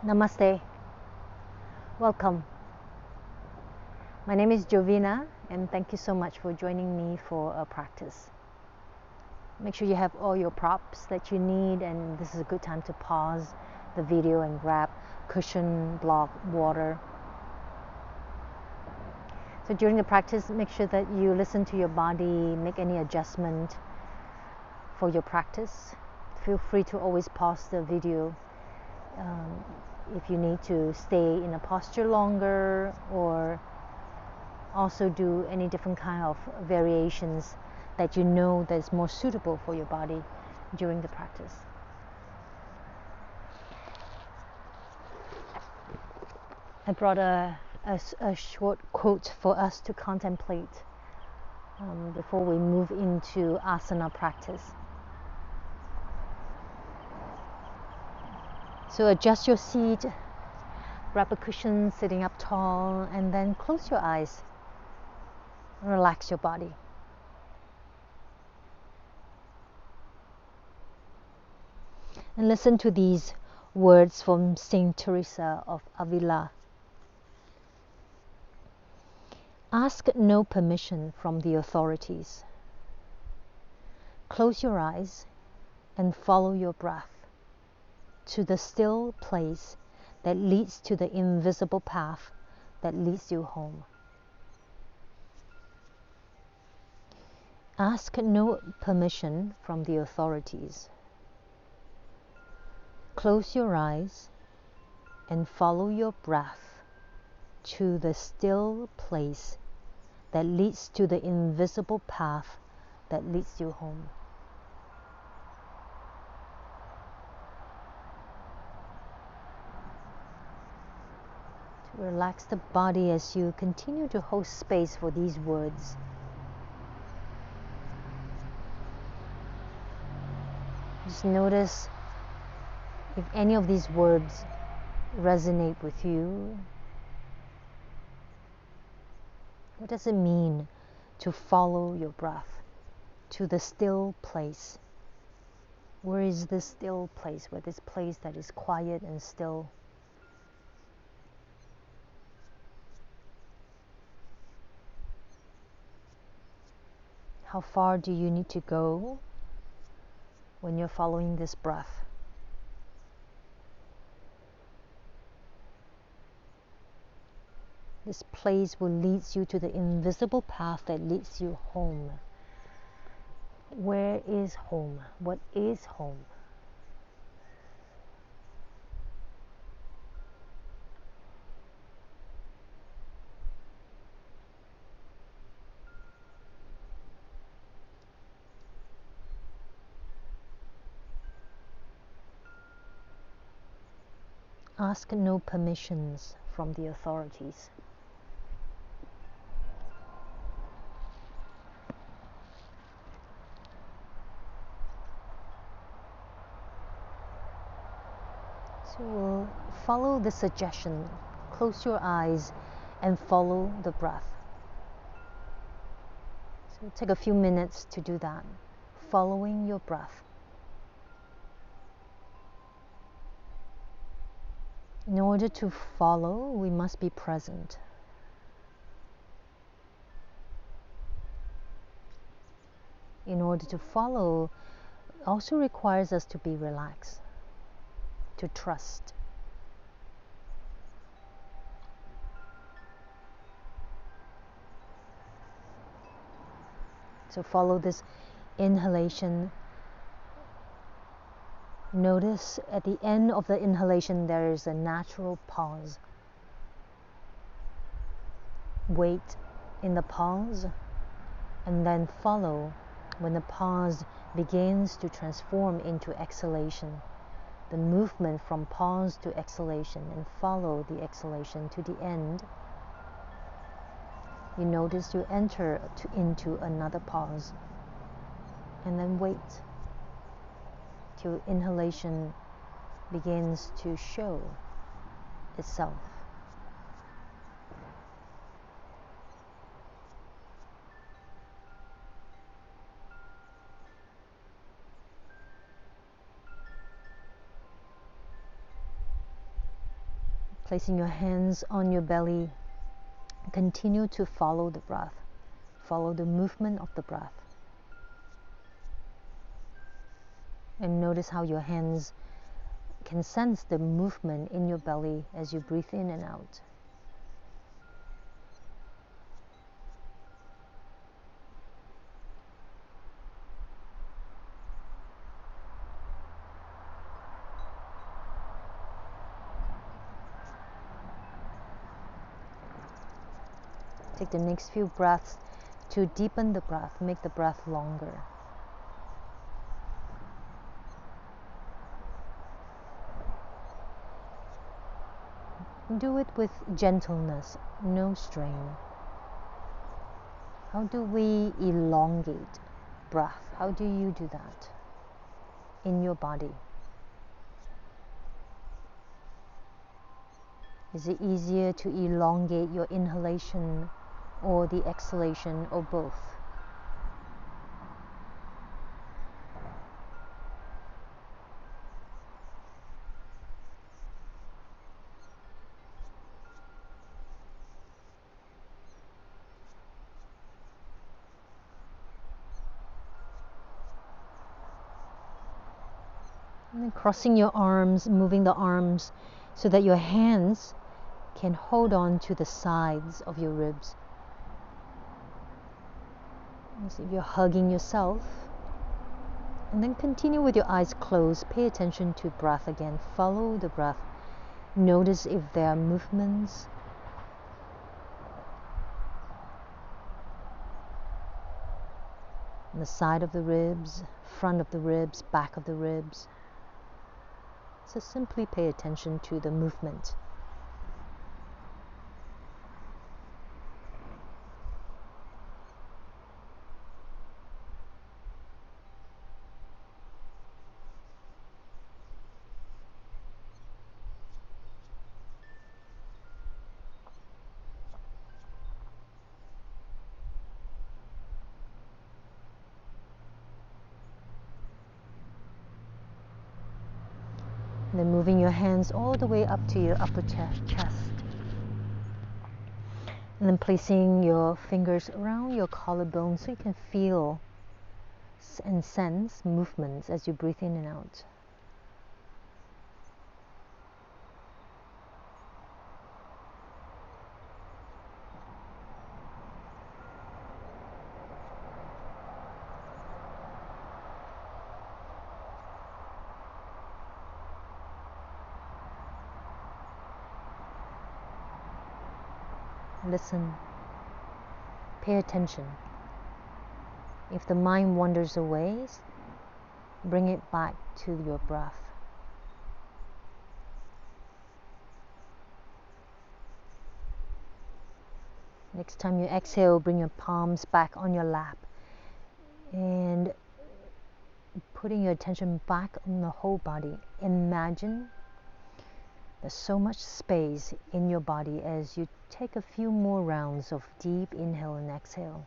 Namaste. Welcome. My name is Jovinna, and thank you so much for joining me for a practice. Make sure you have all your props that you need, and this is a good time to pause the video and grab cushion, block, water. So during the practice, make sure that you listen to your body, make any adjustment for your practice. Feel free to always pause the video if you need to stay in a posture longer, or also do any different kind of variations that you know that is more suitable for your body during the practice. I brought a short quote for us to contemplate before we move into asana practice. So adjust your seat, grab a cushion sitting up tall, and then close your eyes. Relax your body. And listen to these words from Saint Teresa of Avila. Ask no permission from the authorities. Close your eyes and follow your breath to the still place that leads to the invisible path that leads you home. Ask no permission from the authorities. Close your eyes and follow your breath to the still place that leads to the invisible path that leads you home. To relax the body as you continue to hold space for these words. Just notice if any of these words resonate with you. What does it mean to follow your breath to the still place? Where is this still place? Where this place that is quiet and still? How far do you need to go when you're following this breath? This place will lead you to the invisible path that leads you home. Where is home? What is home? Ask no permissions from the authorities. So we'll follow the suggestion. Close your eyes and follow the breath. So take a few minutes to do that, following your breath. In order to follow, we must be present. In order to follow, also requires us to be relaxed, to trust. So follow this inhalation. Notice at the end of the inhalation there is a natural pause. Wait in the pause, and then follow when the pause begins to transform into exhalation. The movement from pause to exhalation, and follow the exhalation to the end. You notice you enter into another pause, and then wait till inhalation begins to show itself. Placing your hands on your belly, continue to follow the breath. Follow the movement of the breath. And notice how your hands can sense the movement in your belly as you breathe in and out. Take the next few breaths to deepen the breath, make the breath longer. Do it with gentleness, no strain. How do we elongate breath? How do you do that in your body? Is it easier to elongate your inhalation or the exhalation, or both? And then crossing your arms, moving the arms so that your hands can hold on to the sides of your ribs. As if you're hugging yourself. And then continue with your eyes closed. Pay attention to breath again. Follow the breath. Notice if there are movements. On the side of the ribs, front of the ribs, back of the ribs. So simply pay attention to the movement. And then moving your hands all the way up to your upper chest. And then placing your fingers around your collarbone so you can feel and sense movements as you breathe in and out. Listen, pay attention. If the mind wanders away, bring it back to your breath. Next time you exhale, bring your palms back on your lap and putting your attention back on the whole body. Imagine there's so much space in your body as you take a few more rounds of deep inhale and exhale.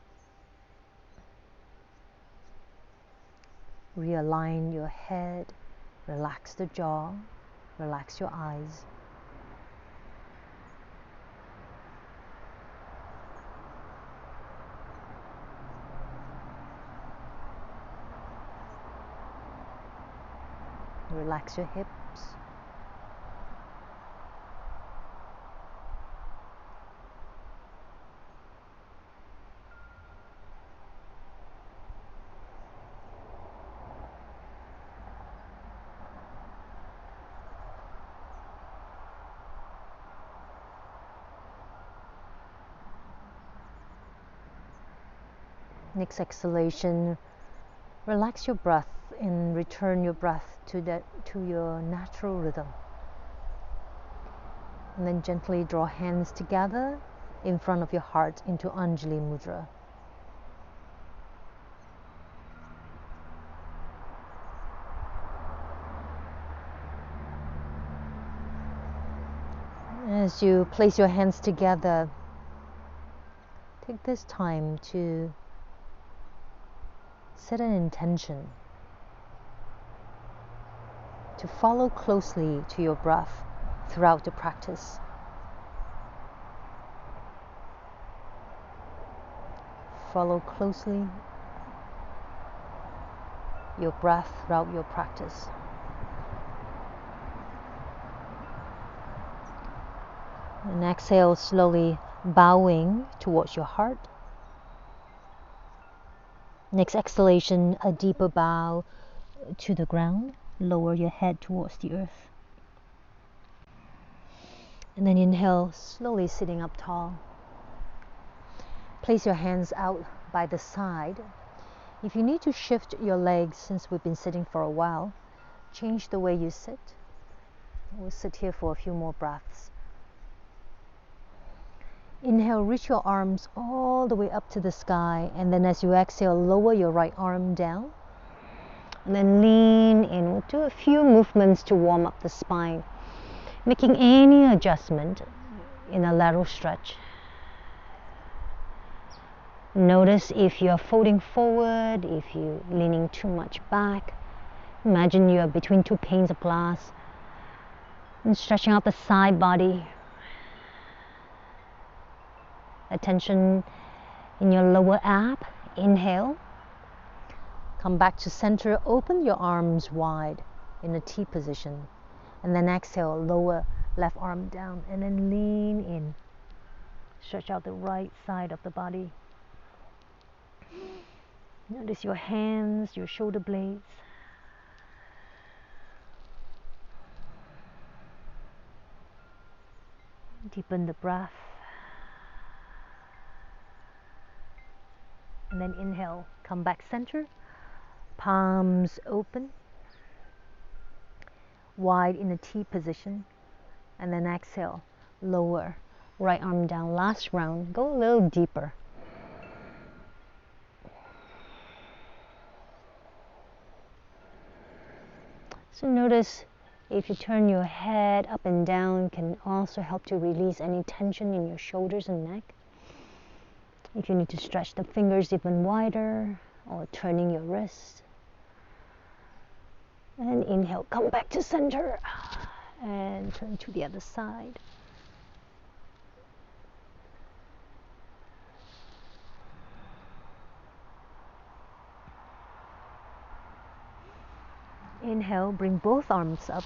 Realign your head, relax the jaw, relax your eyes. Relax your hips. Next exhalation, relax your breath and return your breath to your natural rhythm. And then gently draw hands together in front of your heart into Anjali Mudra. As you place your hands together, take this time to set an intention to follow closely to your breath throughout the practice. follow closely your breath throughout your practice. And exhale, slowly bowing towards your heart. Next exhalation, a deeper bow to the ground. Lower your head towards the earth. And then inhale, slowly sitting up tall. Place your hands out by the side. If you need to shift your legs, since we've been sitting for a while, change the way you sit. We'll sit here for a few more breaths. Inhale, reach your arms all the way up to the sky, and then as you exhale, lower your right arm down. And then lean in. We'll do a few movements to warm up the spine, making any adjustment in a lateral stretch. Notice if you're folding forward, if you're leaning too much back. Imagine you're between two panes of glass and stretching out the side body. Attention in your lower ab. Inhale. Come back to center. Open your arms wide in a T position. And then exhale, lower left arm down. And then lean in. Stretch out the right side of the body. Notice your hands, your shoulder blades. Deepen the breath. And then inhale, come back center. Palms open. Wide in a T position. And then exhale, lower. Right arm down. Last round. Go a little deeper. So notice if you turn your head up and down, can also help to release any tension in your shoulders and neck. If you need to stretch the fingers even wider, or turning your wrist. And inhale, come back to center and turn to the other side. Inhale, bring both arms up.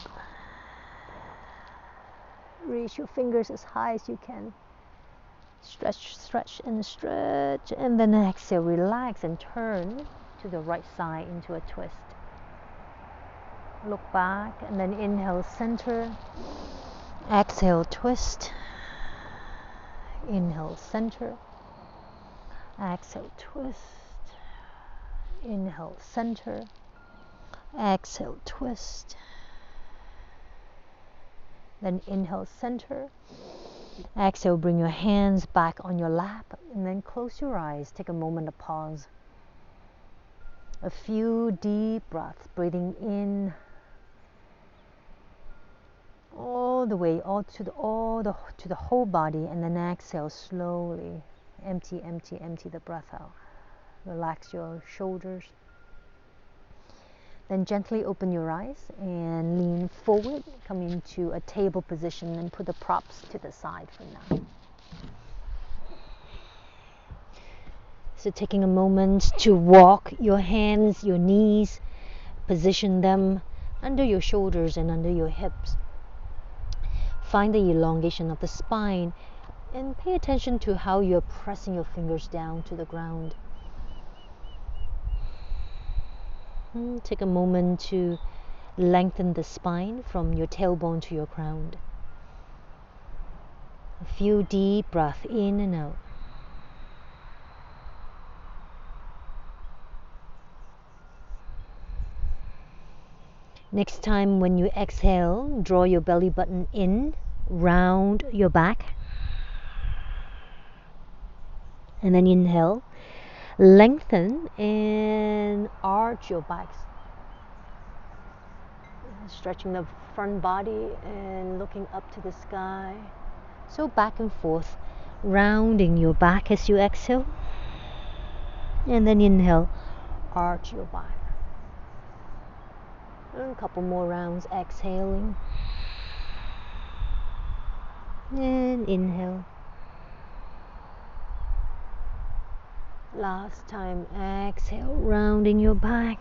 Reach your fingers as high as you can. Stretch, stretch, and stretch. And then exhale, relax and turn to the right side into a twist. Look back and then inhale, center. Exhale, twist. Inhale, center. Exhale, twist. Inhale, center. Exhale, twist. Then inhale, center. Exhale, bring your hands back on your lap and then close your eyes. Take a moment to pause. A few deep breaths, breathing in all the way, to the whole body, and then exhale slowly. Empty the breath out. Relax your shoulders. Then gently open your eyes and lean forward. Come into a table position and put the props to the side for now. So taking a moment to walk your hands, your knees, position them under your shoulders and under your hips. Find the elongation of the spine and pay attention to how you're pressing your fingers down to the ground. Take a moment to lengthen the spine from your tailbone to your crown. A few deep breaths in and out. Next time when you exhale, draw your belly button in, round your back. And then inhale, lengthen and arch your back. Stretching the front body and looking up to the sky. So back and forth, rounding your back as you exhale. And then inhale, arch your back. And a couple more rounds, exhaling. And inhale. Last time, exhale, rounding your back.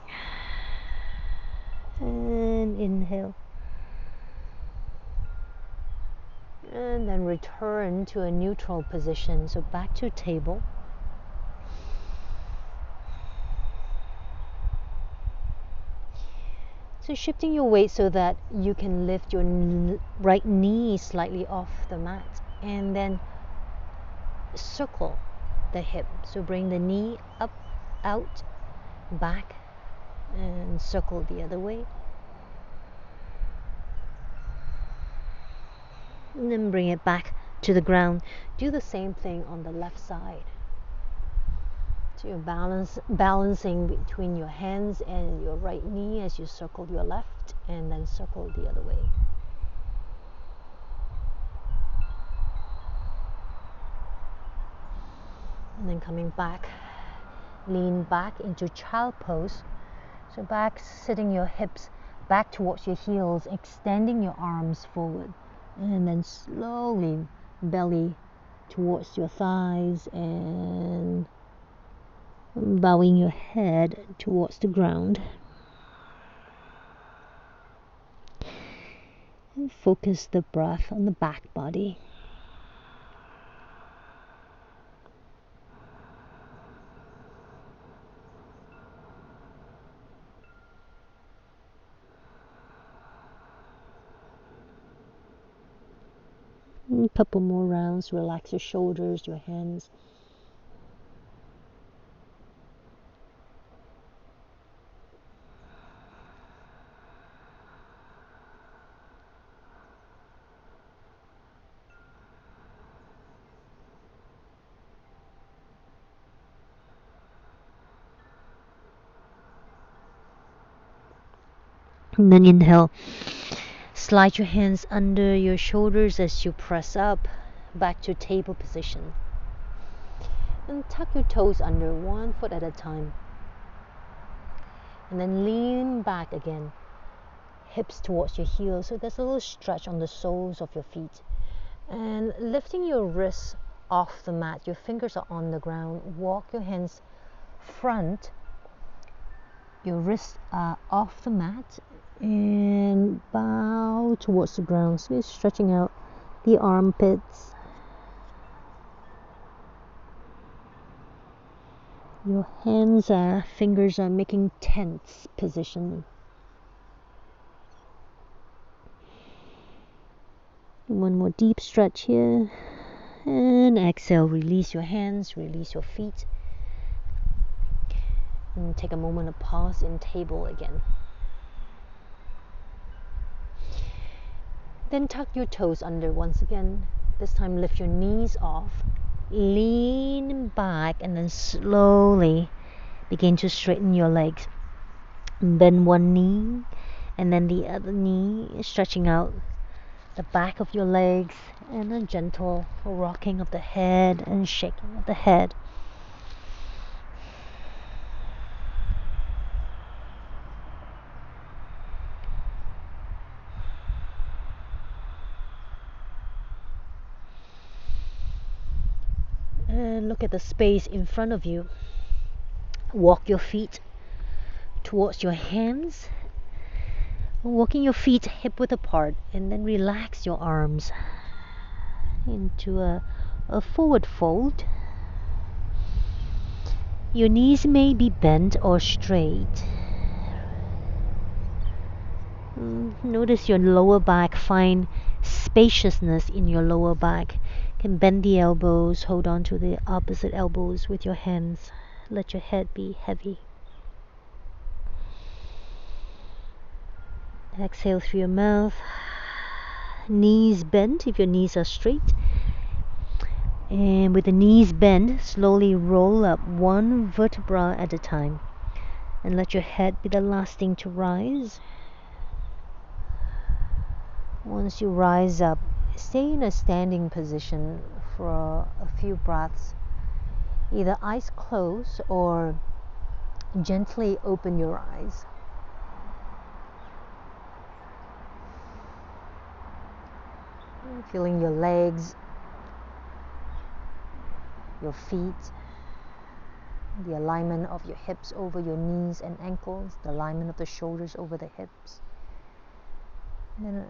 And inhale. And then return to a neutral position. So back to table. So shifting your weight so that you can lift your right knee slightly off the mat. And then circle the hip. So bring the knee up, out, back, and circle the other way. And then bring it back to the ground. Do the same thing on the left side. So you're balancing between your hands and your right knee as you circle your left and then circle the other way. And then coming back, lean back into child pose. So back, sitting your hips back towards your heels, extending your arms forward. And then slowly belly towards your thighs and bowing your head towards the ground. And focus the breath on the back body. A couple more rounds. Relax your shoulders, your hands. And then inhale. Slide your hands under your shoulders as you press up, back to table position. And tuck your toes under, 1 foot at a time. And then lean back again, hips towards your heels. So there's a little stretch on the soles of your feet. And lifting your wrists off the mat, your fingers are on the ground. Walk your hands front, your wrists are off the mat, and bow towards the ground. So you're stretching out the armpits. Your fingers are making tense position. One more deep stretch here. And exhale, release your hands, release your feet. And take a moment of pause in table again. Then tuck your toes under once again. This time lift your knees off. Lean back and then slowly begin to straighten your legs. Bend one knee and then the other knee, stretching out the back of your legs, and a gentle rocking of the head and shaking of the head. And look at the space in front of you. Walk your feet towards your hands. Walking your feet hip width apart, and then relax your arms into a forward fold. Your knees may be bent or straight. Notice your lower back. Find spaciousness in your lower back. You can bend the elbows, hold on to the opposite elbows with your hands. Let your head be heavy. Exhale through your mouth. Knees bent if your knees are straight. And with the knees bent, slowly roll up one vertebra at a time. And let your head be the last thing to rise. Once you rise up, stay in a standing position for a few breaths. Either eyes closed or gently open your eyes. Feeling your legs, your feet, the alignment of your hips over your knees and ankles, the alignment of the shoulders over the hips. And then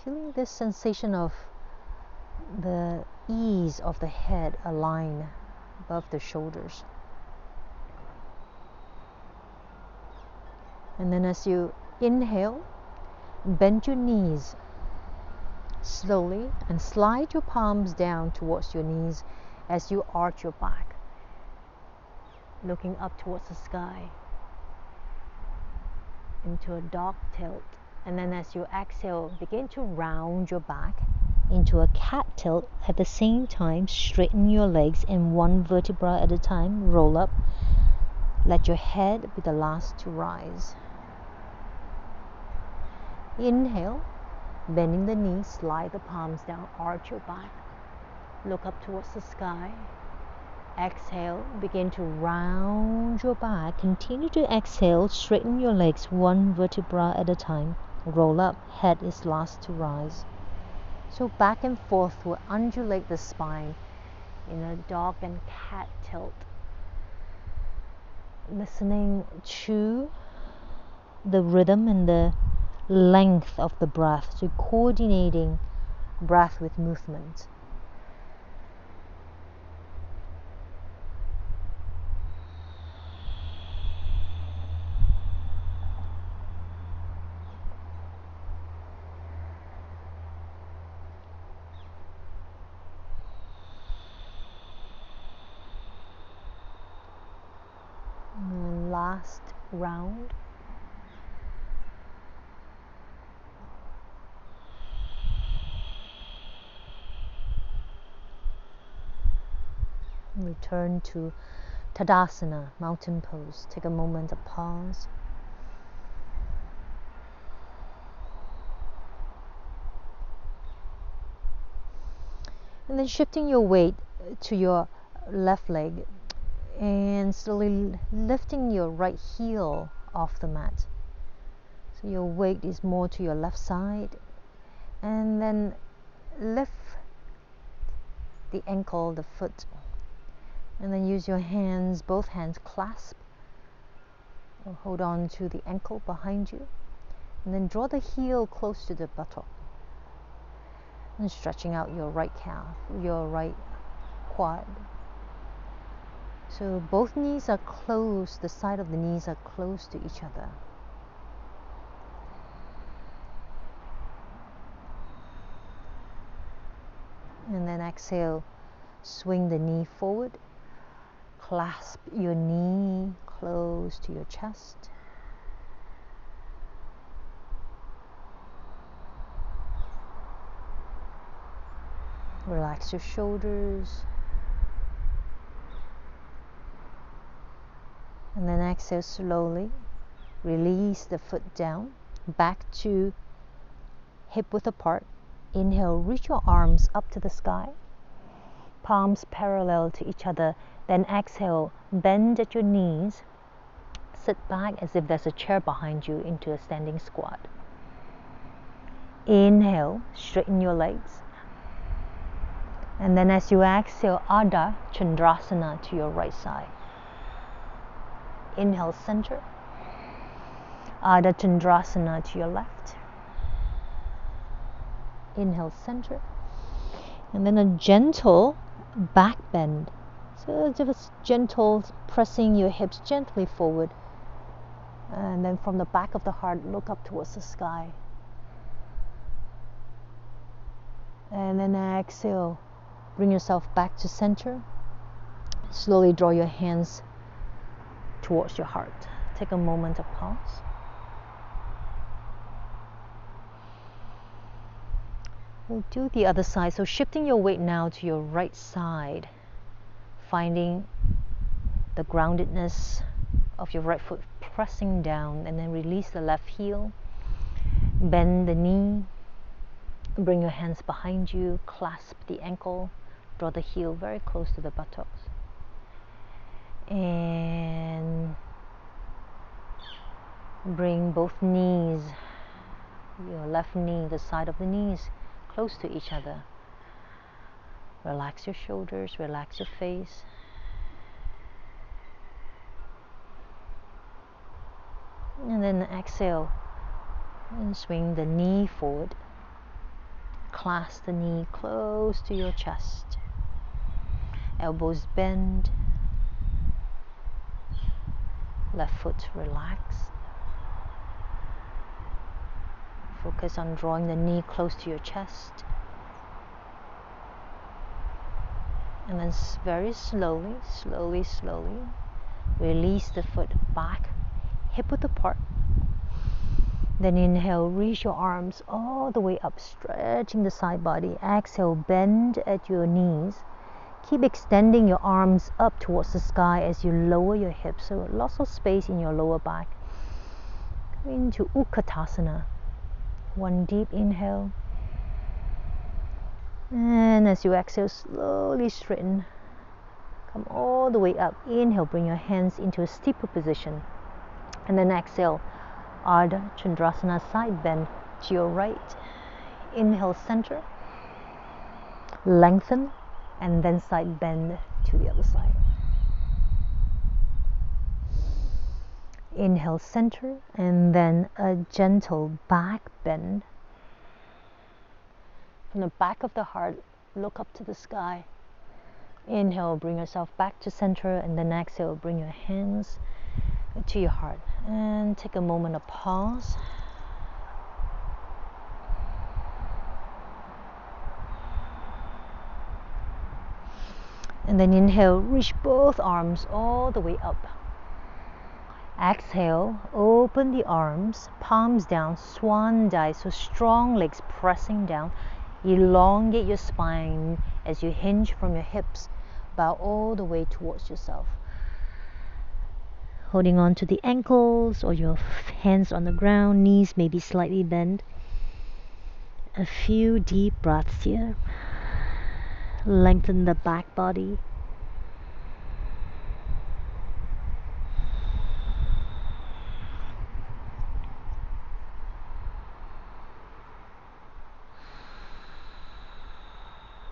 feeling this sensation of the ease of the head align above the shoulders. And then as you inhale, bend your knees slowly and slide your palms down towards your knees as you arch your back, looking up towards the sky into a dog tilt. And then as you exhale, begin to round your back into a cat tilt. At the same time, straighten your legs and one vertebra at a time, roll up. Let your head be the last to rise. Inhale, bending the knees, slide the palms down, arch your back, look up towards the sky. Exhale, begin to round your back. Continue to exhale, straighten your legs one vertebra at a time, roll up, head is last to rise. So back and forth will undulate the spine in a dog and cat tilt. Listening to the rhythm and the length of the breath, so coordinating breath with movement. And last round. Return to Tadasana, mountain pose. Take a moment of pause. And then shifting your weight to your left leg and slowly lifting your right heel off the mat. So your weight is more to your left side, and then lift the ankle, the foot, and then use your hands, both hands clasp or hold on to the ankle behind you, and then draw the heel close to the buttock and stretching out your right calf, your right quad. So both knees are close, the side of the knees are close to each other. And then exhale, swing the knee forward, clasp your knee close to your chest. Relax your shoulders. And then exhale slowly. Release the foot down, back to hip width apart. Inhale, reach your arms up to the sky. Palms parallel to each other. Then exhale, bend at your knees. Sit back as if there's a chair behind you into a standing squat. Inhale, straighten your legs. And then as you exhale, Ardha Chandrasana to your right side. Inhale, center. Ardha Chandrasana to your left. Inhale, center. And then a gentle back bend. So just gentle, pressing your hips gently forward. And then from the back of the heart, look up towards the sky. And then exhale, bring yourself back to center. Slowly draw your hands towards your heart. Take a moment of pause. We'll do the other side. So shifting your weight now to your right side, finding the groundedness of your right foot pressing down, and then release the left heel. Bend the knee. Bring your hands behind you. Clasp the ankle. Draw the heel very close to the buttocks. And bring both knees, your left knee, the side of the knees, close to each other. Relax your shoulders, relax your face. And then exhale and swing the knee forward. Clasp the knee close to your chest. Elbows bend. Left foot relaxed. Focus on drawing the knee close to your chest. And then very slowly, release the foot back, hip width apart. Then inhale, reach your arms all the way up, stretching the side body. Exhale, bend at your knees. Keep extending your arms up towards the sky as you lower your hips, so lots of space in your lower back. Come into Utkatasana. One deep inhale. And as you exhale, slowly straighten. Come all the way up. Inhale, bring your hands into a steeper position. And then exhale, Ardha Chandrasana, side bend to your right. Inhale, center. Lengthen. And then side bend to the other side. Inhale, center. And then a gentle back bend. From the back of the heart, look up to the sky. Inhale, bring yourself back to center, and then exhale, bring your hands to your heart. And take a moment of pause. And then inhale, reach both arms all the way up. Exhale, open the arms, palms down, swan dive, so strong legs pressing down. Elongate your spine as you hinge from your hips, bow all the way towards yourself. Holding on to the ankles or your hands on the ground, knees may be slightly bent. A few deep breaths here. Lengthen the back body.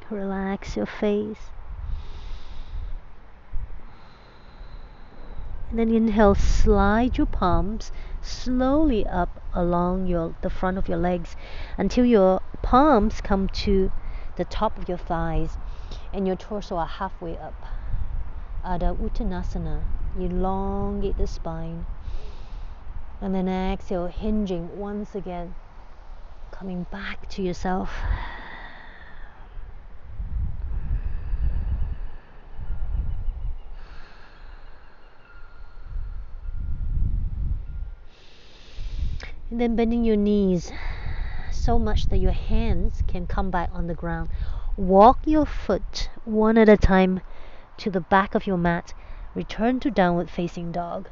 Relax your face. And then inhale, slide your palms slowly up along the front of your legs until your palms come to the top of your thighs and your torso are halfway up. Ardha Uttanasana, elongate the spine. And then exhale, hinging once again, coming back to yourself. And then bending your knees so much that your hands can come back on the ground. Walk your foot one at a time to the back of your mat. Return to downward facing dog.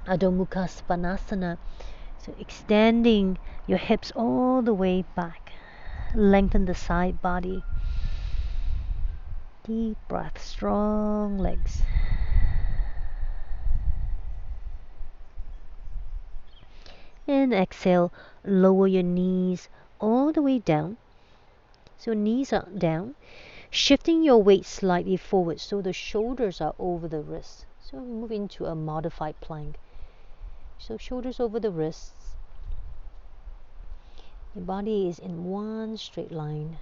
Adho Mukha Svanasana. So extending your hips all the way back. Lengthen the side body. Deep breath, strong legs. And exhale, lower your knees all the way down. So knees are down, shifting your weight slightly forward so the shoulders are over the wrists. So move into a modified plank. So shoulders over the wrists. Your body is in one straight line.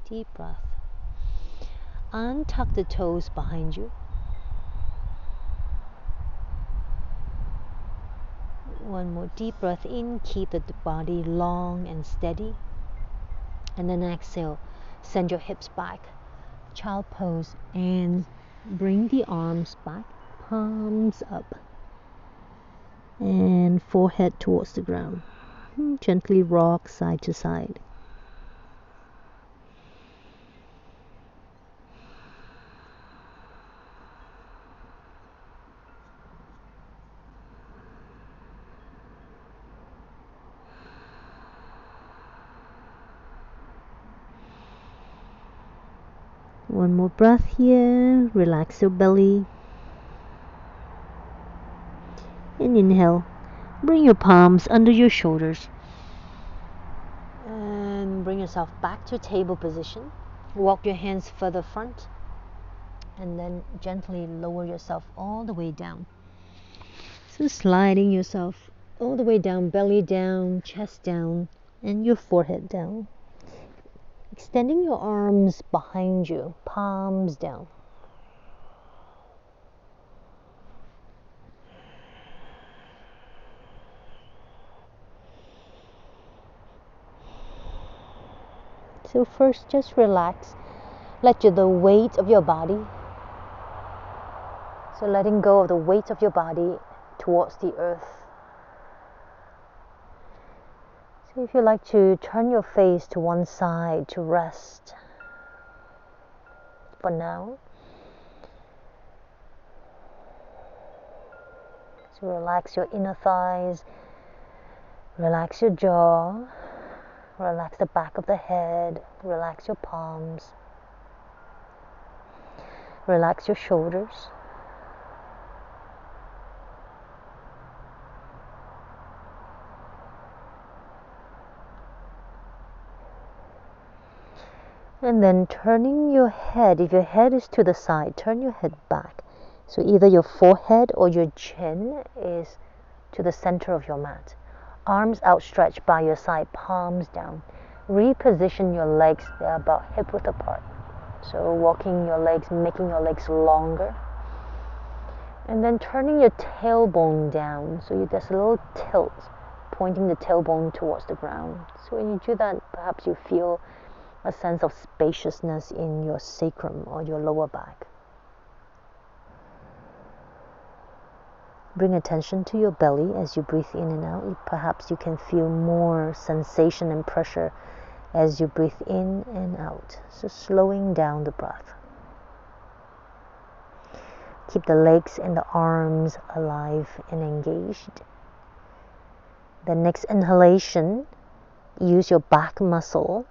Deep breath. Untuck the toes behind you. One more deep breath in, keep the body long and steady. And then exhale, send your hips back, child pose, and bring the arms back, palms up, and forehead towards the ground. Gently rock side to side. One more breath here. Relax your belly. And inhale. Bring your palms under your shoulders. And bring yourself back to table position. Walk your hands further front. And then gently lower yourself all the way down. So sliding yourself all the way down, belly down, chest down, and your forehead down. Extending your arms behind you, palms down. So first, just relax. Let the weight of your body. So letting go of the weight of your body towards the earth. So if you like to turn your face to one side to rest for now. So relax your inner thighs, relax your jaw, relax the back of the head, relax your palms, relax your shoulders. And then turning your head, if your head is to the side, turn your head back. So either your forehead or your chin is to the center of your mat. Arms outstretched by your side, palms down. Reposition your legs, they're about hip width apart. So walking your legs, making your legs longer. And then turning your tailbone down. So there's a little tilt, pointing the tailbone towards the ground. So when you do that, perhaps you feel a sense of spaciousness in your sacrum or your lower back. Bring attention to your belly as you breathe in and out. Perhaps you can feel more sensation and pressure as you breathe in and out. So slowing down the breath. Keep the legs and the arms alive and engaged. The next inhalation, use your back muscle.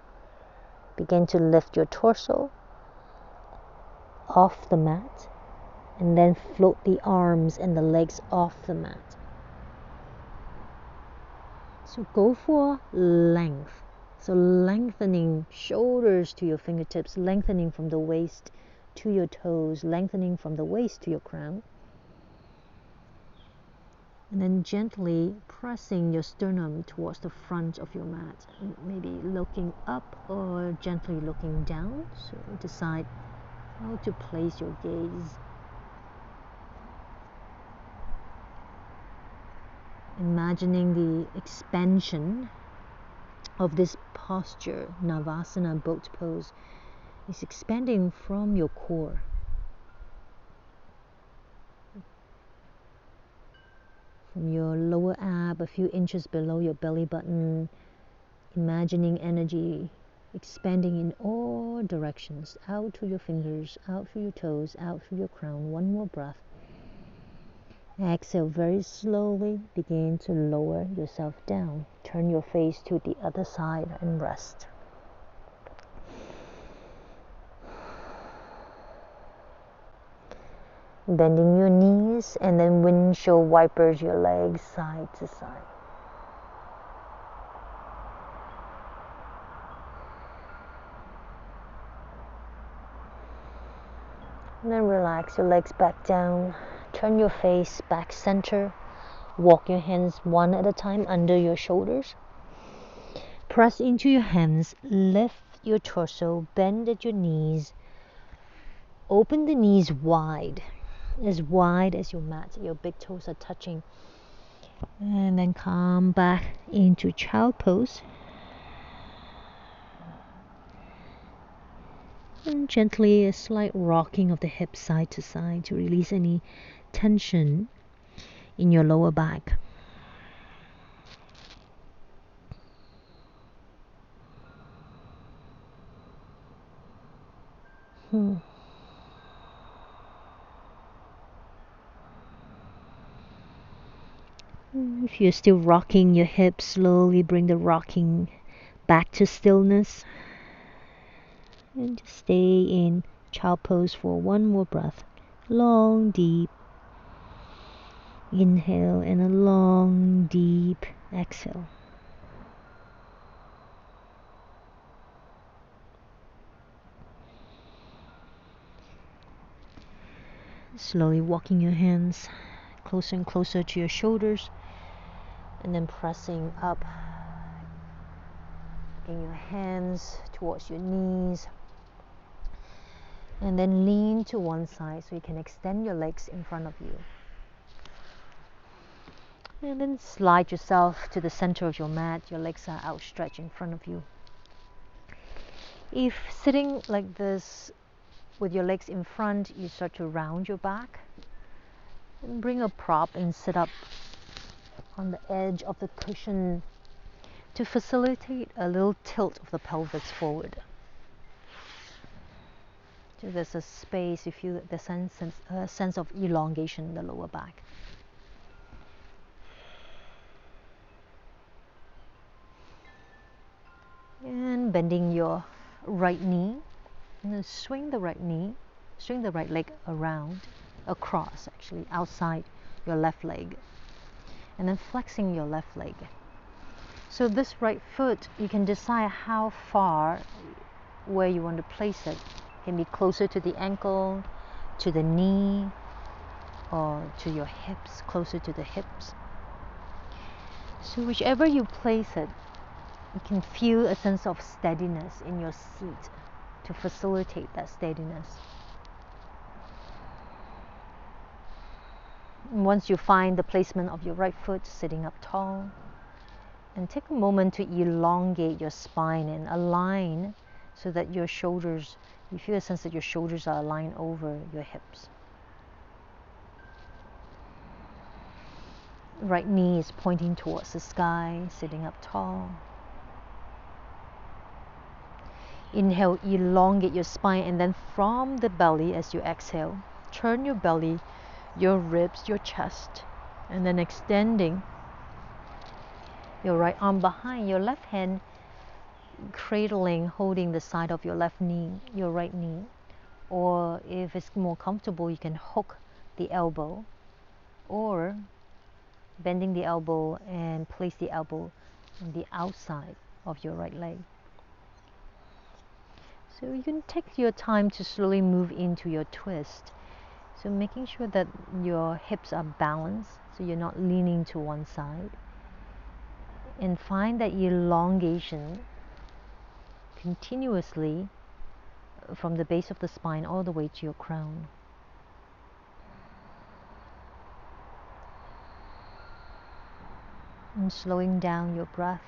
Begin to lift your torso off the mat and then float the arms and the legs off the mat. So go for length. So lengthening shoulders to your fingertips, lengthening from the waist to your toes, lengthening from the waist to your crown. And then gently pressing your sternum towards the front of your mat, maybe looking up or gently looking down. So decide how to place your gaze. Imagining the expansion of this posture, Navasana boat pose, is expanding from your core. From your lower ab, a few inches below your belly button, imagining energy expanding in all directions, out through your fingers, out through your toes, out through your crown. One more breath. Exhale very slowly, begin to lower yourself down. Turn your face to the other side and rest. Bending your knees and then windshield wipers your legs side to side. And then relax your legs back down. Turn your face back center. Walk your hands one at a time under your shoulders. Press into your hands. Lift your torso. Bend at your knees. Open the knees wide as your mat. Your big toes are touching. And then come back into child pose. And gently a slight rocking of the hips side to side to release any tension in your lower back. If you're still rocking your hips, slowly bring the rocking back to stillness. And just stay in child pose for one more breath. Long, deep inhale and a long, deep exhale. Slowly walking your hands closer and closer to your shoulders, and then pressing up in your hands towards your knees, and then lean to one side so you can extend your legs in front of you, and then slide yourself to the center of your mat. Your legs are outstretched in front of you. If sitting like this with your legs in front, you start to round your back, and bring a prop and sit up on the edge of the cushion to facilitate a little tilt of the pelvis forward. So there's a space, you feel the sense of elongation in the lower back. And bending your right knee, and then swing the right leg around, across actually, outside your left leg, and then flexing your left leg. So this right foot, you can decide how far, where you want to place it. It can be closer to the ankle, to the knee, or to your hips, closer to the hips. So whichever you place it, you can feel a sense of steadiness in your seat to facilitate that steadiness. And once you find the placement of your right foot sitting up tall, and take a moment to elongate your spine and align so that your shoulders, you feel a sense that your shoulders are aligned over your hips. Right knee is pointing towards the sky, sitting up tall. Inhale, elongate your spine, and then from the belly, as you exhale, turn your belly, your ribs, your chest, and then extending your right arm behind, your left hand cradling, holding the side of your left knee, your right knee. Or if it's more comfortable, you can hook the elbow, or bending the elbow and place the elbow on the outside of your right leg. So you can take your time to slowly move into your twist. So making sure that your hips are balanced, so you're not leaning to one side. And find that elongation continuously from the base of the spine all the way to your crown. And slowing down your breath.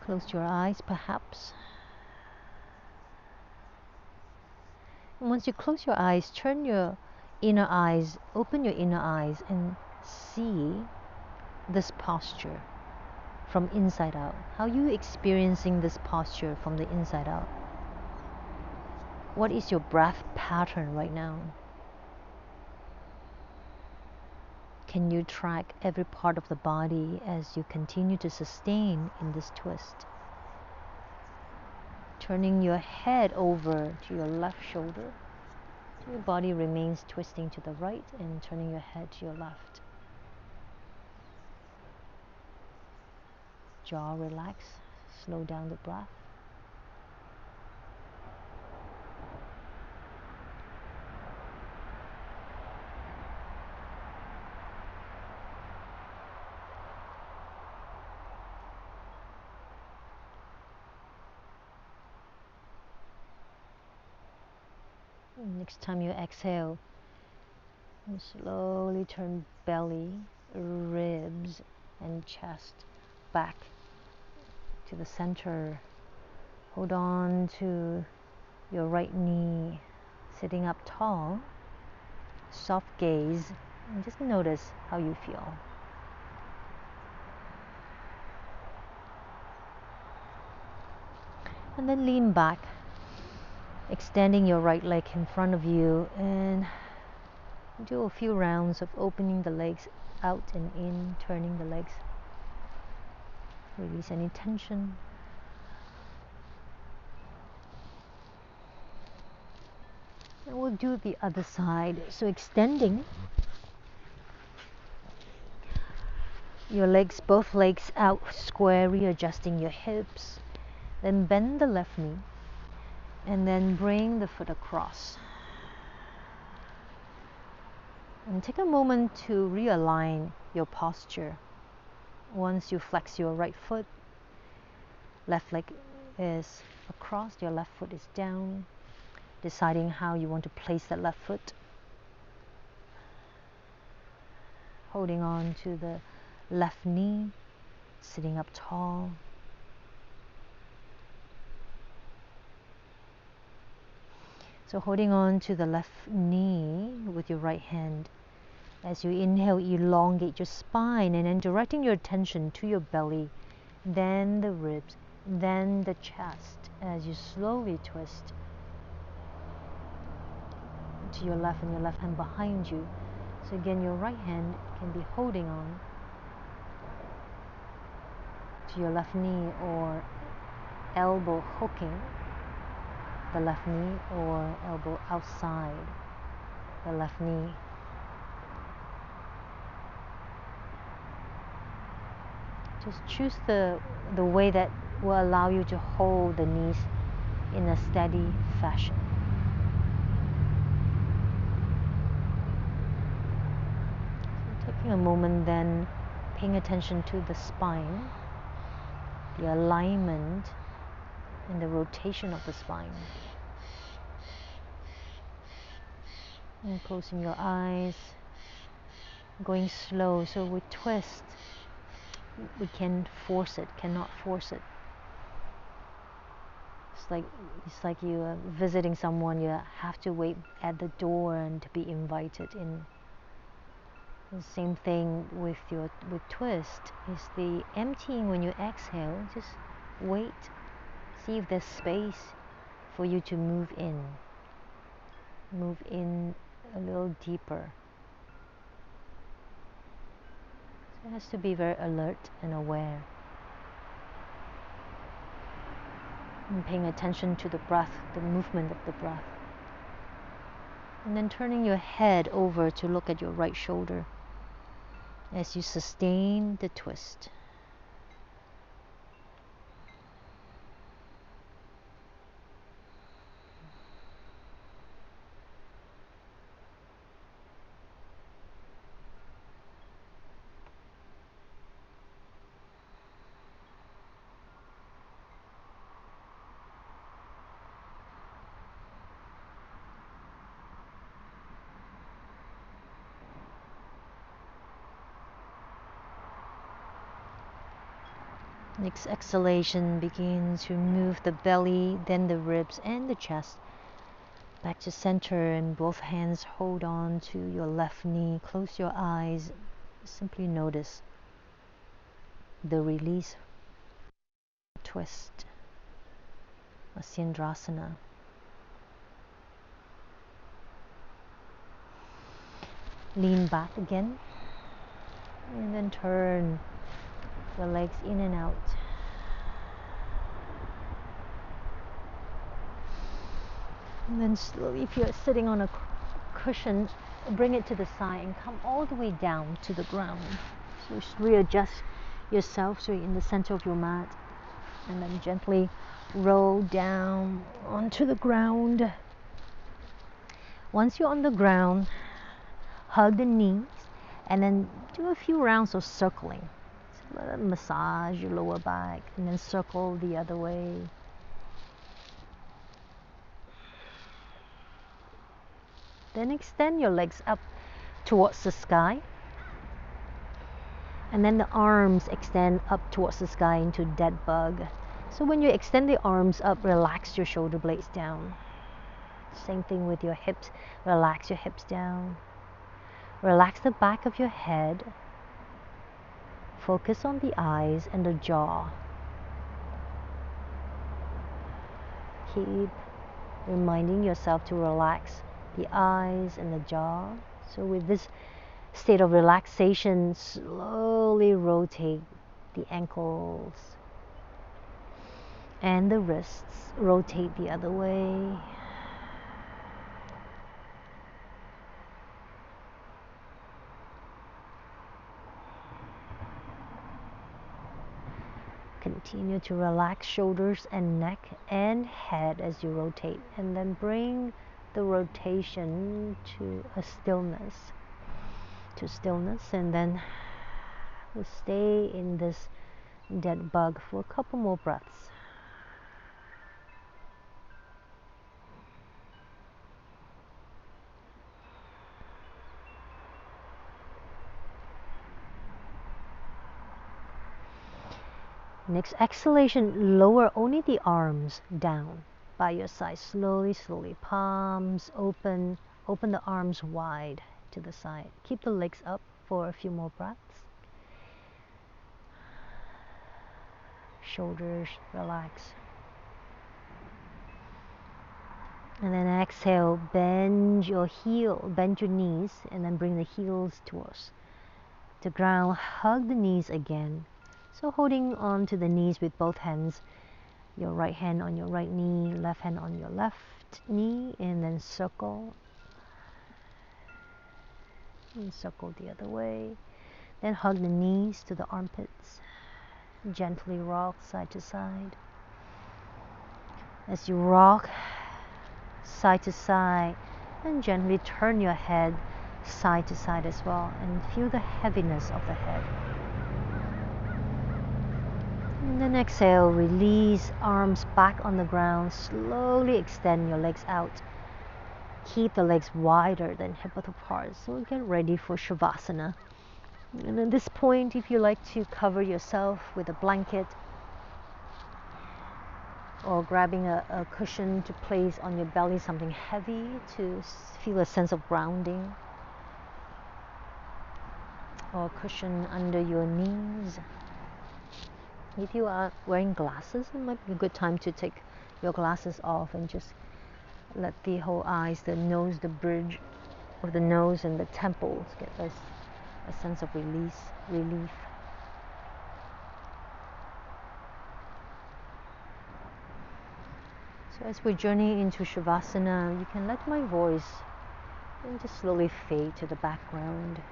Close your eyes, perhaps. And once you close your eyes, turn your inner eyes, open your inner eyes, and see this posture from inside out. How are you experiencing this posture from the inside out? What is your breath pattern right now? Can you track every part of the body as you continue to sustain in this twist? Turning your head over to your left shoulder. Your body remains twisting to the right, and turning your head to your left. Jaw relax. Slow down the breath. Next time you exhale, you slowly turn belly, ribs, and chest back to the center. Hold on to your right knee, sitting up tall. Soft gaze, and just notice how you feel. And then lean back, extending your right leg in front of you, and do a few rounds of opening the legs out and in, turning the legs. Release any tension. And we'll do the other side. So extending your legs, both legs out square, readjusting your hips. Then bend the left knee and then bring the foot across. And take a moment to realign your posture. Once you flex your right foot, left leg is across, your left foot is down, deciding how you want to place that left foot. Holding on to the left knee, sitting up tall. So holding on to the left knee with your right hand. As you inhale, elongate your spine and then directing your attention to your belly, then the ribs, then the chest as you slowly twist to your left and your left hand behind you. So again, your right hand can be holding on to your left knee or elbow hooking the left knee or elbow outside the left knee. Just choose the way that will allow you to hold the knees in a steady fashion. So taking a moment then, paying attention to the spine, the alignment and the rotation of the spine. And closing your eyes, going slow. So we twist, we can force it, cannot force it. It's like you are visiting someone, you have to wait at the door and to be invited in. The same thing with twist, is the emptying when you exhale. Just wait, see if there's space for you to move in a little deeper. So it has to be very alert and aware. And paying attention to the breath, the movement of the breath. And then turning your head over to look at your right shoulder as you sustain the twist. Next exhalation, begin to move the belly, then the ribs and the chest back to center, and both hands hold on to your left knee. Close your eyes. Simply notice the release, twist, Asyendrasana. Lean back again, and then turn the legs in and out. And then slowly, if you're sitting on a cushion, bring it to the side and come all the way down to the ground. So readjust yourself so you're in the center of your mat, and then gently roll down onto the ground. Once you're on the ground, hug the knees and then do a few rounds of circling. So massage your lower back and then circle the other way. Then extend your legs up towards the sky. And then the arms extend up towards the sky into dead bug. So when you extend the arms up, relax your shoulder blades down. Same thing with your hips. Relax your hips down. Relax the back of your head. Focus on the eyes and the jaw. Keep reminding yourself to relax the eyes and the jaw. So with this state of relaxation, slowly rotate the ankles and the wrists. Rotate the other way. Continue to relax shoulders and neck and head as you rotate, and then bring the rotation to a stillness, and then we'll stay in this dead bug for a couple more breaths. Next exhalation, lower only the arms down by your side. Slowly, palms open. Open the arms wide to the side. Keep the legs up for a few more breaths. Shoulders relax. And then exhale, bend your knees, and then bring the heels towards the ground. Hug the knees again. So holding on to the knees with both hands, your right hand on your right knee, left hand on your left knee, and then circle. And circle the other way. Then hug the knees to the armpits. Gently rock side to side. As you rock side to side, and gently turn your head side to side as well, and feel the heaviness of the head. And then exhale, release arms back on the ground. Slowly extend your legs out. Keep the legs wider than hip width apart. So get ready for Shavasana. And at this point, if you like to cover yourself with a blanket or grabbing a cushion to place on your belly, something heavy to feel a sense of grounding, or a cushion under your knees. If you are wearing glasses, it might be a good time to take your glasses off and just let the whole eyes, the nose, the bridge of the nose and the temples get a sense of relief. So as we journey into Shavasana, you can let my voice and just slowly fade to the background,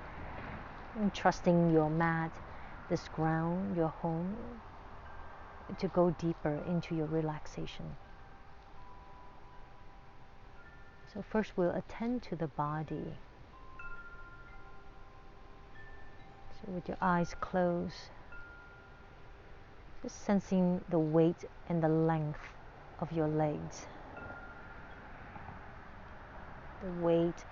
and trusting your mat, this ground, your home, to go deeper into your relaxation. So first we'll attend to the body. So with your eyes closed, just sensing the weight and the length of your legs. The weight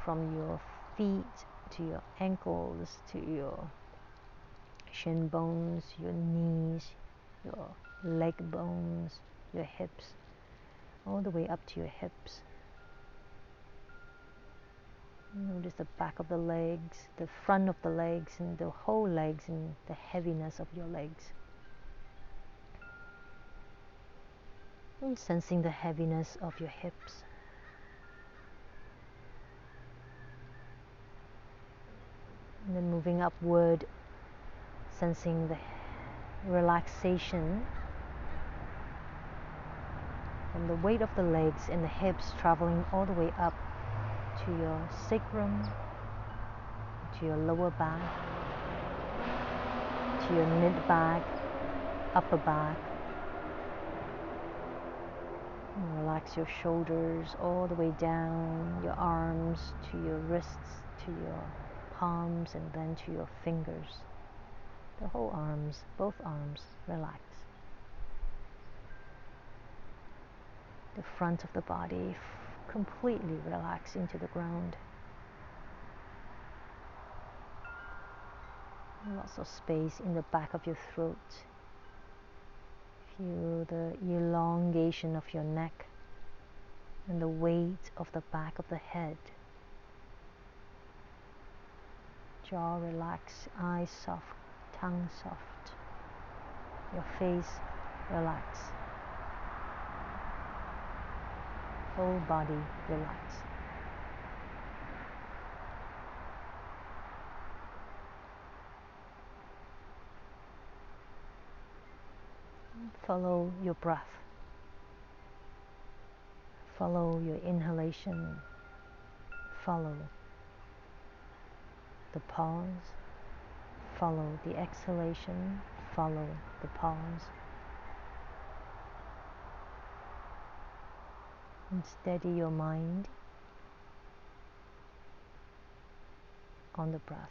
from your feet to your ankles, to your shin bones, your knees, your leg bones, your hips, all the way up to your hips. Notice the back of the legs, the front of the legs, and the whole legs, and the heaviness of your legs. And sensing the heaviness of your hips. And then moving upward, sensing the relaxation from the weight of the legs and the hips, traveling all the way up to your sacrum, to your lower back, to your mid back, upper back. And relax your shoulders all the way down, your arms to your wrists, to your palms, and then to your fingers. The whole arms, both arms, relax. The front of the body completely relax into the ground. Lots of space in the back of your throat. Feel the elongation of your neck and the weight of the back of the head. Jaw relaxed, eyes soft, tongue soft. Your face relax. Whole body relax. Follow your breath. Follow your inhalation. Follow the pause. Follow the exhalation. follow the pause. And steady your mind on the breath.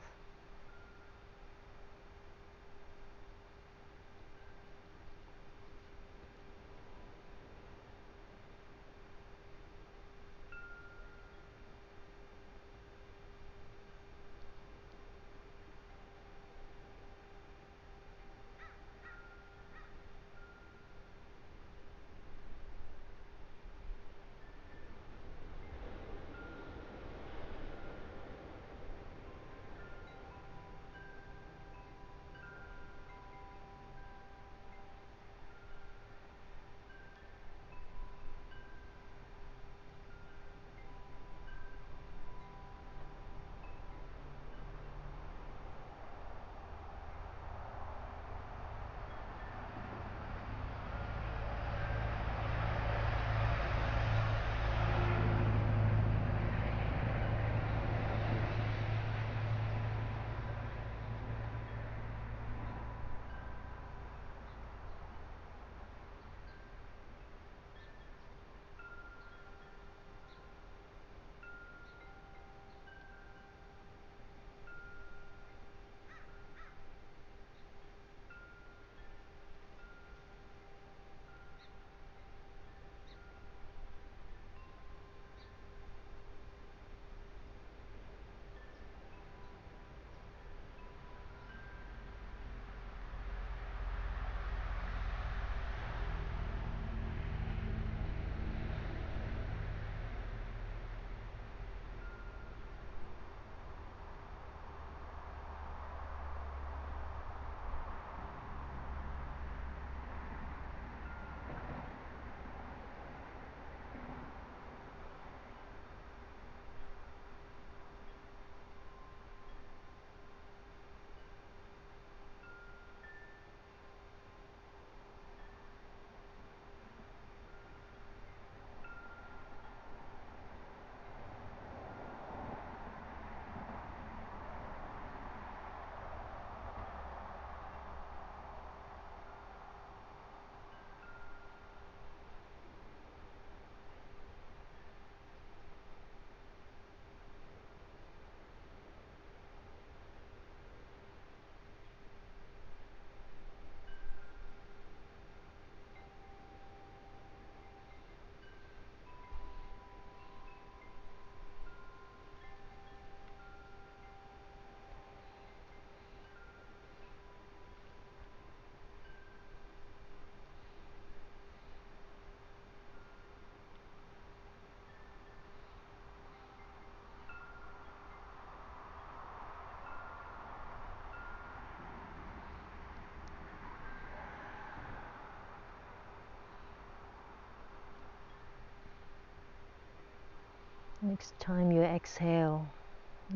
Next time you exhale,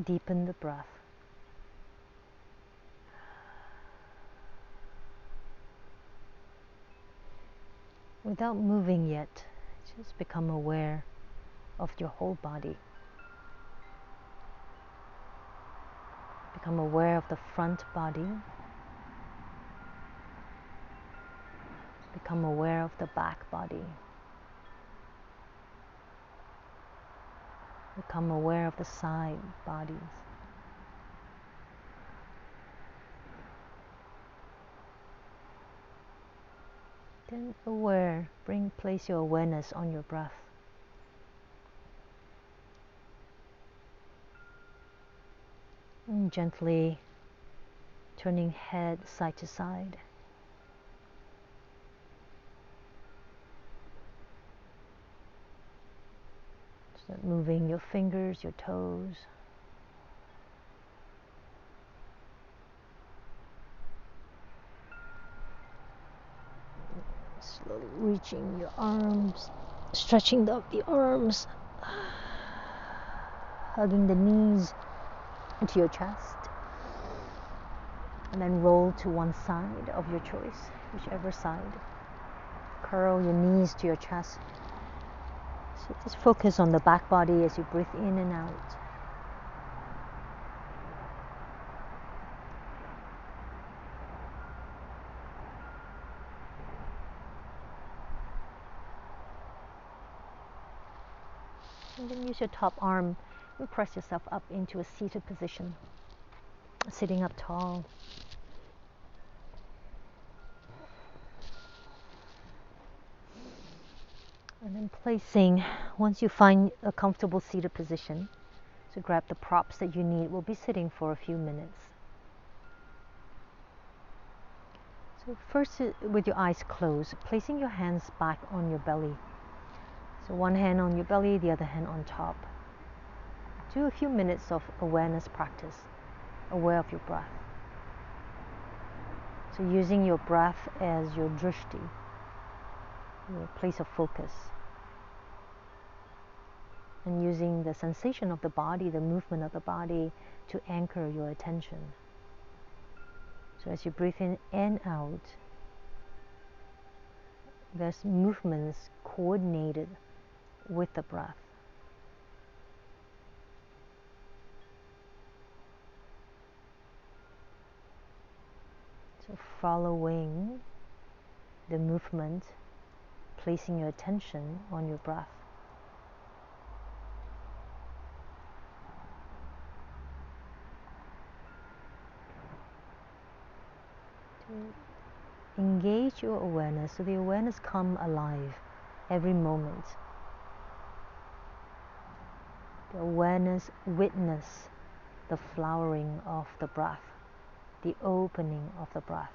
deepen the breath. Without moving yet, just become aware of your whole body. Become aware of the front body. Become aware of the back body. Become aware of the side bodies. Then place your awareness on your breath. And gently turning head side to side. Start moving your fingers, your toes. Slowly reaching your arms, stretching the arms, hugging the knees into your chest, and then roll to one side of your choice, whichever side. Curl your knees to your chest. So just focus on the back body as you breathe in and out. And then use your top arm and press yourself up into a seated position, sitting up tall. And then placing, once you find a comfortable seated position, so grab the props that you need. We'll be sitting for a few minutes. So first, with your eyes closed, placing your hands back on your belly. So one hand on your belly, the other hand on top. Do a few minutes of awareness practice, aware of your breath. So using your breath as your drishti, your place of focus. And using the sensation of the body, the movement of the body to anchor your attention. So as you breathe in and out, there's movements coordinated with the breath. So following the movement, placing your attention on your breath. To engage your awareness, so the awareness come alive every moment. The awareness witness the flowering of the breath, the opening of the breath,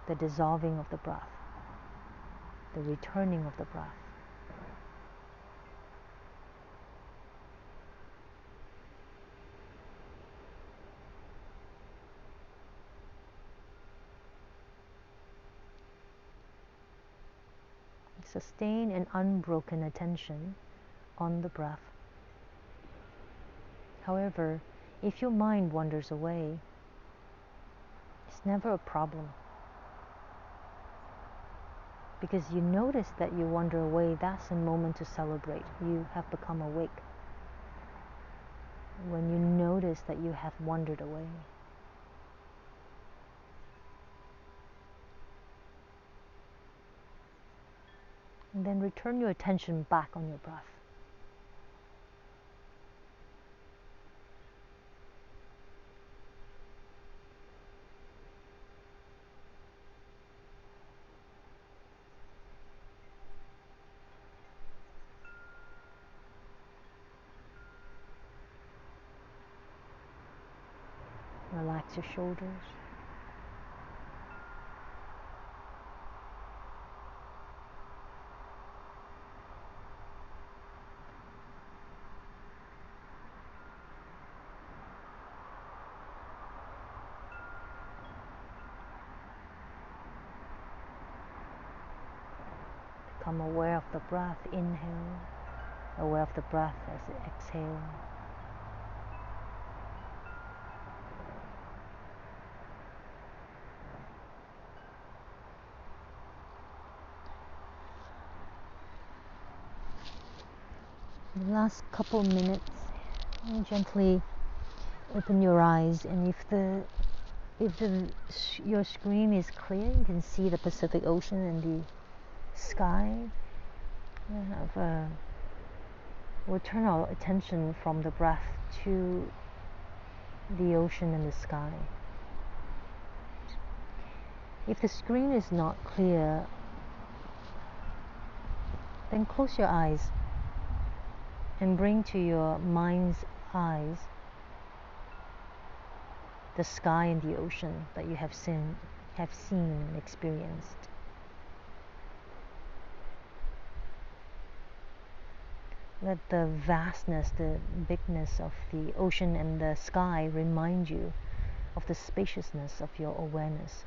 the dissolving of the breath, the returning of the breath. Sustain an unbroken attention on the breath. However, if your mind wanders away, it's never a problem. Because you notice that you wander away, that's a moment to celebrate. You have become awake. When you notice that you have wandered away. And then return your attention back on your breath. Relax your shoulders. Become aware of the breath, inhale. Aware of the breath as you exhale. The last couple minutes, gently open your eyes, and if your screen is clear, you can see the Pacific Ocean and the sky. We'll turn our attention from the breath to the ocean and the sky. If the screen is not clear, then close your eyes and bring to your mind's eyes the sky and the ocean that you have seen and experienced. Let the vastness, the bigness of the ocean and the sky remind you of the spaciousness of your awareness.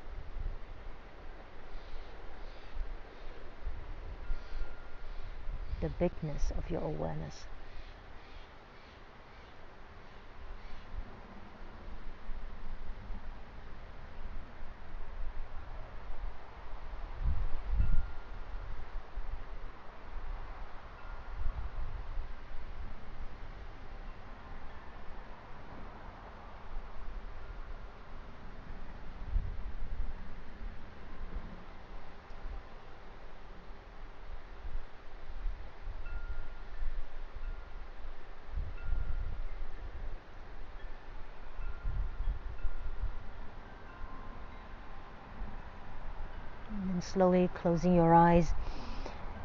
The bigness of your awareness. slowly closing your eyes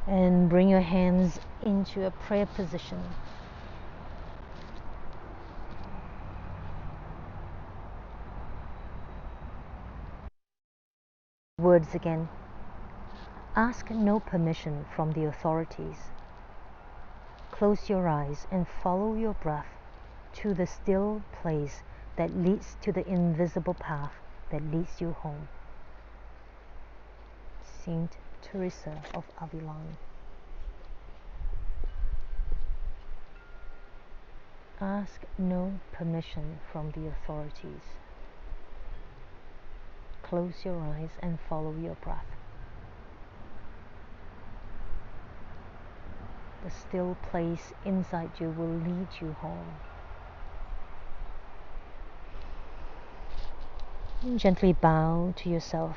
and bring your hands into a prayer position. Words again. Ask no permission from the authorities. Close your eyes and follow your breath to the still place that leads to the invisible path that leads you home. Saint Teresa of Avila. Ask no permission from the authorities. Close your eyes and follow your breath. The still place inside you will lead you home. And gently bow to yourself.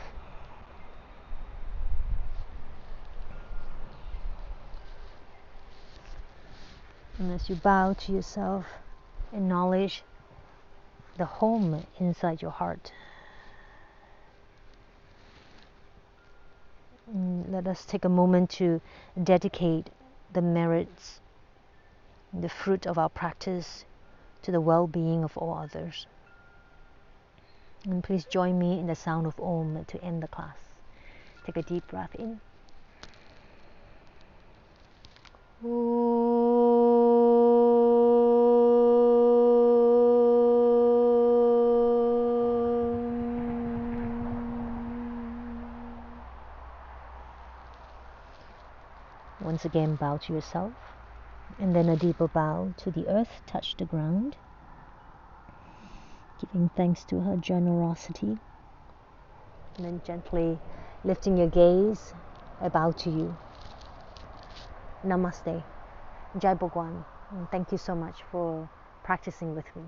And as you bow to yourself, acknowledge the home inside your heart. Let us take a moment to dedicate the merits, the fruit of our practice to the well-being of all others. And please join me in the sound of Om to end the class. Take a deep breath in. Once again, bow to yourself, and then a deeper bow to the earth, touch the ground, giving thanks to her generosity. And then gently lifting your gaze, I bow to you. Namaste. Jai Bhagwan. And thank you so much for practicing with me.